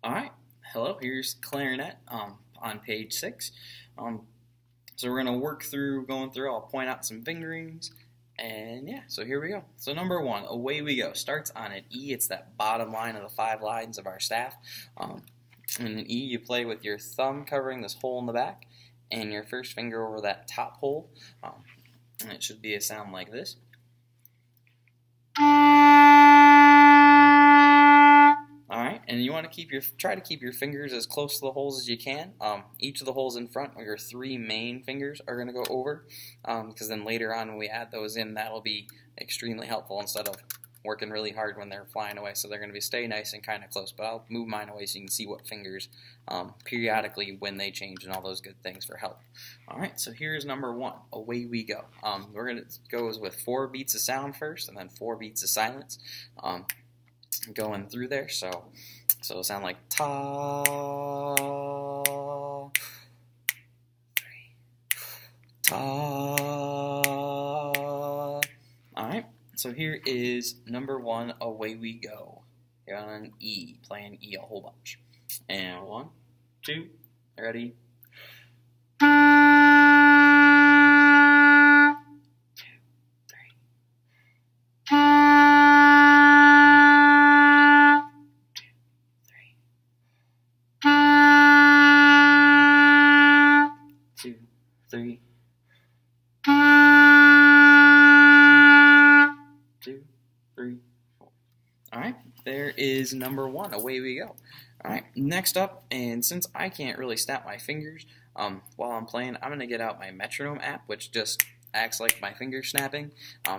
All right, hello. Here's clarinet on page 6. So we're gonna work through going through. I'll point out some fingerings, and yeah. So here we go. So number 1, away we go. Starts on an E. It's that bottom line of the 5 lines of our staff. In an E, you play with your thumb covering this hole in the back, and your first finger over that top hole. And it should be a sound like this. Alright, and you want to try to keep your fingers as close to the holes as you can. Each of the holes in front, or your 3 main fingers, are going to go over, because then later on when we add those in, that'll be extremely helpful instead of working really hard when they're flying away. So they're going to stay nice and kind of close, but I'll move mine away so you can see what fingers periodically when they change and all those good things for help. Alright, so here's number 1, away we go. We're going to go with 4 beats of sound first and then 4 beats of silence. Going through there, so it'll sound like ta, 3, ta. All right, so here is number 1, away we go. Here on an E, playing E a whole bunch. And 1, 2, ready. 2, 3. 2, 3. 2, 3, 4. Alright, there is number 1. Away we go. Alright, next up, and since I can't really snap my fingers while I'm playing, I'm going to get out my metronome app, which just acts like my finger snapping.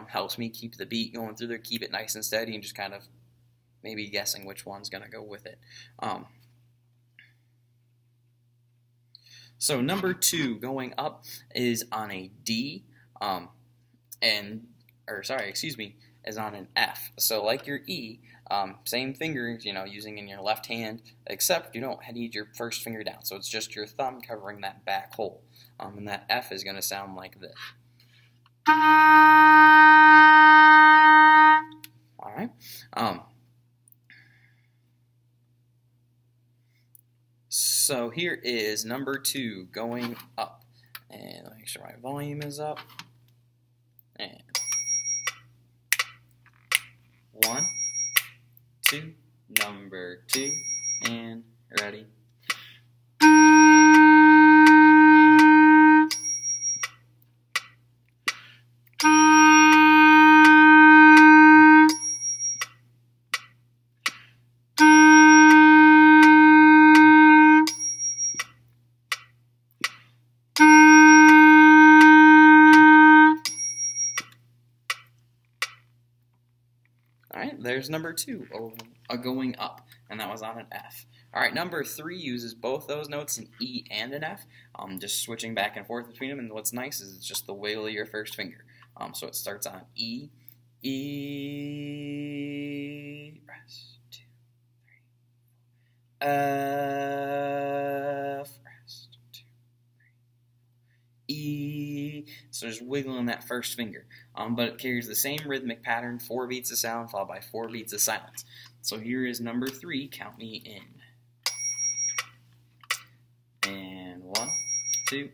Helps me keep the beat going through there, keep it nice and steady, and just kind of maybe guessing which one's going to go with it. So number 2 going up is on a D, is on an F. So like your E, same fingers, using in your left hand, except you don't need your first finger down. So it's just your thumb covering that back hole. And that F is going to sound like this. All right. So here is number 2 going up, and make sure my volume is up. And 1, 2, number 2, and ready. Alright, there's number 2, going up, and that was on an F. Alright, number 3 uses both those notes, an E and an F, just switching back and forth between them, and what's nice is it's just the wiggle of your first finger. So it starts on E, E, rest, 2, 3, F, rest, 2, 3, E. So just wiggling that first finger. But it carries the same rhythmic pattern, 4 beats of sound followed by 4 beats of silence. So here is number 3, count me in. And 1, 2,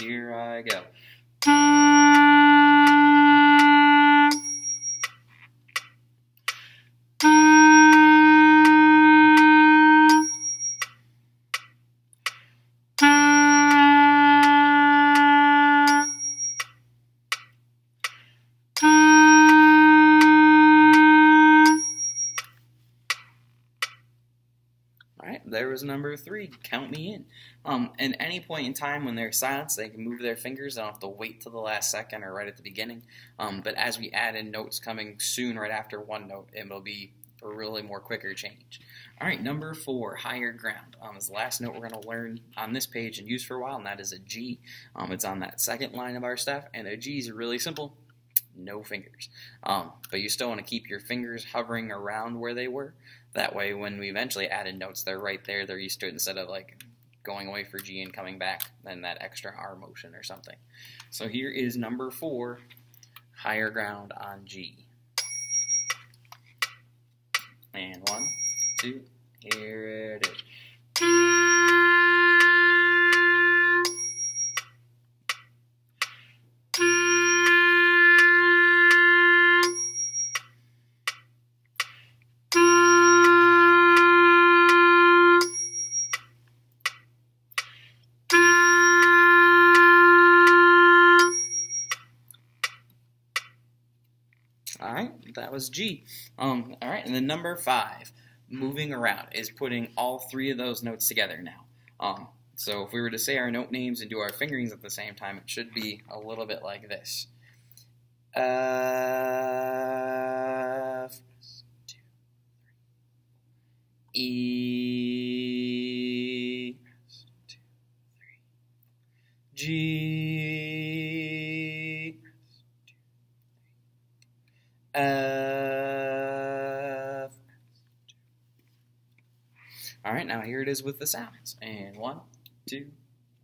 here I go. Alright, there was number 3, count me in. At any point in time when there's silence, they can move their fingers. They don't have to wait till the last second or right at the beginning. But as we add in notes coming soon right after one note, it will be a really more quicker change. Alright, number 4, higher ground. Is the last note we're going to learn on this page and use for a while, and that is a G. It's on that second line of our staff, and a G is really simple. No fingers. But you still want to keep your fingers hovering around where they were. That way, when we eventually add in notes, they're right there. They're used to it instead of like going away for G and coming back, then that extra arm motion or something. So here is number 4, higher ground on G. And 1, 2, here it is. was G. All right, and then number 5, moving around, is putting all 3 of those notes together now. So if we were to say our note names and do our fingerings at the same time, it should be a little bit like this. F, 2, 3. E, 2, 3. G, 2, 3. F. All right, now here it is with the sounds. And 1, 2,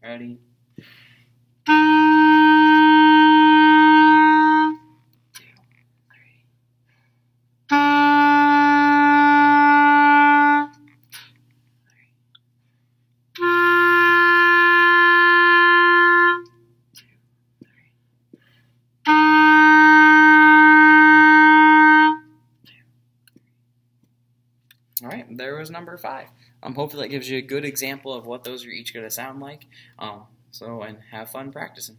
ready. 2, 3. All right, there was number 5. Hopefully that gives you a good example of what those are each going to sound like. And have fun practicing.